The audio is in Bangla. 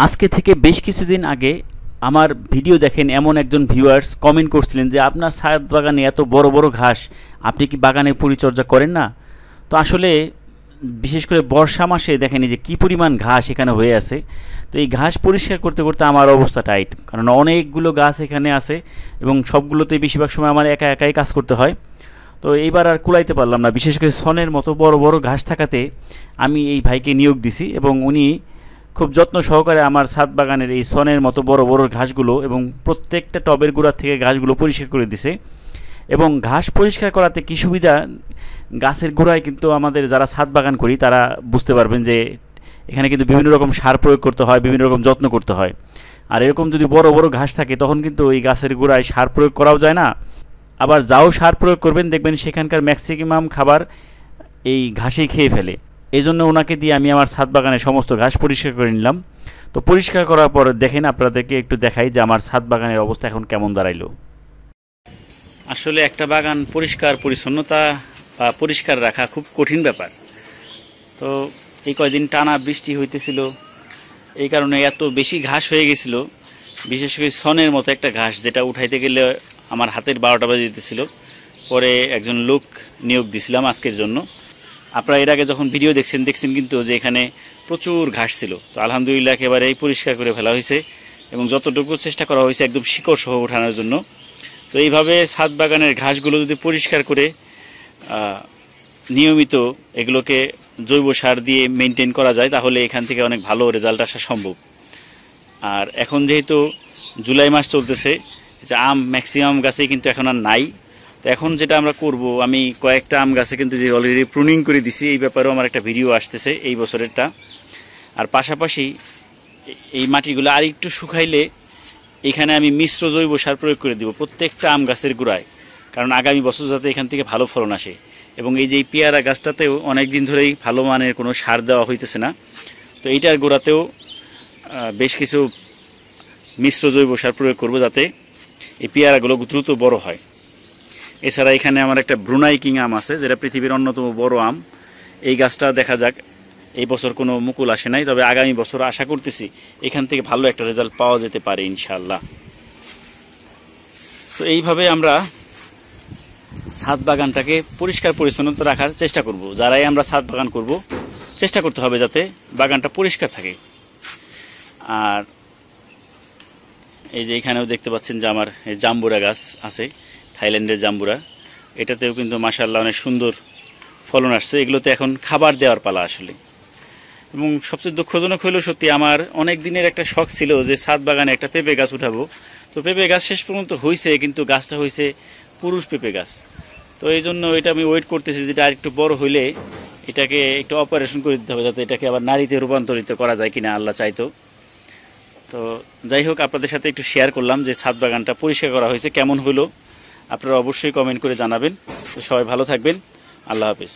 আজকে থেকে বেশ কিছুদিন আগে আমার ভিডিও দেখেন এমন একজন ভিউয়ার্স কমেন্ট করছিলেন যে আপনার ছাদ বাগানে এত বড় বড় ঘাস, আপনি কি বাগানে পরিচর্যা করেন না? তো আসলে বিশেষ করে বর্ষা মাসে দেখেন যে কী পরিমাণ ঘাস এখানে হয়ে আছে। তো এই ঘাস পরিষ্কার করতে করতে আমার অবস্থা টাইট, কারণ অনেকগুলো গাছ এখানে আছে এবং সবগুলোতে বেশিরভাগ সময় আমার একা একাই কাজ করতে হয়। তো এইবার আর কুলাইতে পারলাম না, বিশেষ করে সনের মতো বড় বড় ঘাস থাকাতে আমি এই ভাইকে নিয়োগ দিছি এবং উনি খুব যত্ন সহকারে আমার ছাদ বাগানের এই সনের মতো বড় বড় ঘাসগুলো এবং প্রত্যেকটা টবের গোড়া থেকে ঘাসগুলো পরিষ্কার করে দিছে। এবং ঘাস পরিষ্কার করাতে কী সুবিধা, গাছের গোড়ায় কিন্তু আমাদের যারা ছাদ বাগান করি তারা বুঝতে পারবেন যে এখানে কিন্তু বিভিন্ন রকম সার প্রয়োগ করতে হয়, বিভিন্ন রকম যত্ন করতে হয়। আর এরকম যদি বড় বড় ঘাস থাকে তখন কিন্তু এই গাছের গোড়ায় সার প্রয়োগ করাও যায় না। আবার যাও সার প্রয়োগ করবেন দেখবেন সেখানকার ম্যাক্সিমাম খাবার এই ঘাসেই খেয়ে ফেলে। এই জন্য ওনাকে দিয়ে আমি আমার ছাদ বাগানের সমস্ত ঘাস পরিষ্কার করে নিলাম। তো পরিষ্কার করার পর দেখেন, আপনাদেরকে একটু দেখাই যে আমার ছাদ বাগানের অবস্থা এখন কেমন দাঁড়াইলো। আসলে একটা বাগান পরিষ্কার পরিচ্ছন্নতা বা পরিষ্কার রাখা খুব কঠিন ব্যাপার। তো এই কয়দিন টানা বৃষ্টি হইতেছিল, এই কারণে এত বেশি ঘাস হয়ে গেছিল, বিশেষ করে সনের মতো একটা ঘাস যেটা উঠাইতে গেলে আমার হাতের 12টা বাজে দিতেছিল। পরে একজন লোক নিয়োগ দিছিলাম আজকের জন্য। আপনারা এর আগে যখন ভিডিও দেখছেন কিন্তু যে এখানে প্রচুর ঘাস ছিল। তো আলহামদুলিল্লাহ একেবারেই পরিষ্কার করে ফেলা হয়েছে এবং যতটুকু চেষ্টা করা হয়েছে একদম শিকড় সহ ওঠানোর জন্য। তো এইভাবে ছাদ বাগানের ঘাসগুলো যদি পরিষ্কার করে নিয়মিত এগুলোকে জৈব সার দিয়ে মেনটেন করা যায় তাহলে এখান থেকে অনেক ভালো রেজাল্ট আসা সম্ভব। আর এখন যেহেতু জুলাই মাস চলতেছে, যে আম ম্যাক্সিমাম গাছেই কিন্তু এখন আর নাই। তো এখন যেটা আমরা করব, আমি কয়েকটা আম গাছে কিন্তু যে অলরেডি প্রুনিং করে দিছি, এই ব্যাপারেও আমার একটা ভিডিও আসতেছে এই বছরেরটা। আর পাশাপাশি এই মাটিগুলো আর একটু শুকাইলে এখানে আমি মিশ্র জৈব সার প্রয়োগ করে দিব প্রত্যেকটা আম গাছের গোড়ায়, কারণ আগামী বছর যাতে এখান থেকে ভালো ফলন আসে। এবং এই যে পেয়ারা গাছটাতেও অনেক দিন ধরেই ভালো মানের কোনো সার দেওয়া হইতেছে না, তো এইটার গোড়াতেও বেশ কিছু মিশ্র জৈব সার প্রয়োগ করব যাতে এই পেয়ারাগুলো দ্রুত বড় হয়। এছাড়া এখানে আমার একটা ব্রুনাই কিং আম আছে, যেটা পৃথিবীর অন্যতম বড় আম। এই গাছটা দেখা যাক, এই বছর কোনো মুকুল আসে নাই, তবে আগামী বছর আশা করতেছি এখান থেকে ভালো একটা রেজাল্ট পাওয়া যেতে পারে ইনশাআল্লাহ। তো এইভাবে আমরা ছাদ বাগানটাকে পরিষ্কার পরিচ্ছন্নতা রাখার চেষ্টা করব। যারাই আমরা ছাদ বাগান করব চেষ্টা করতে হবে যাতে বাগানটা পরিষ্কার থাকে। আর এই যে এখানেও দেখতে পাচ্ছেন যে আমার জাম্বুরা গাছ আছে, থাইল্যান্ডের জাম্বুরা। এটাতেও কিন্তু মাশাআল্লাহ অনেক সুন্দর ফলন আসছে। এগুলোতে এখন খাবার দেওয়ার পালা আসলে। এবং সবচেয়ে দুঃখজনক হলো, সত্যি আমার অনেক দিনের একটা শখ ছিল যে ছাদ বাগানে একটা পেঁপে গাছ উঠাবো। তো পেঁপে গাছ শেষ পর্যন্ত হয়েছে, কিন্তু গাছটা হয়েছে পুরুষ পেঁপে গাছ। তো এই জন্য এটা আমি ওয়েট করতেছি, যেটা আর একটু বড় হইলে এটাকে একটু অপারেশন করে দিতে হবে, যাতে এটাকে আবার নারীতে রূপান্তরিত করা যায় কিনা আল্লাহ চাইতো। তো যাই হোক, আপনাদের সাথে একটু শেয়ার করলাম যে ছাদ বাগানটা পরিষ্কার করা হয়েছে, কেমন হলো আপনারা অবশ্যই কমেন্ট করে জানাবেন। তো সবাই ভালো থাকবেন, আল্লাহ হাফেজ।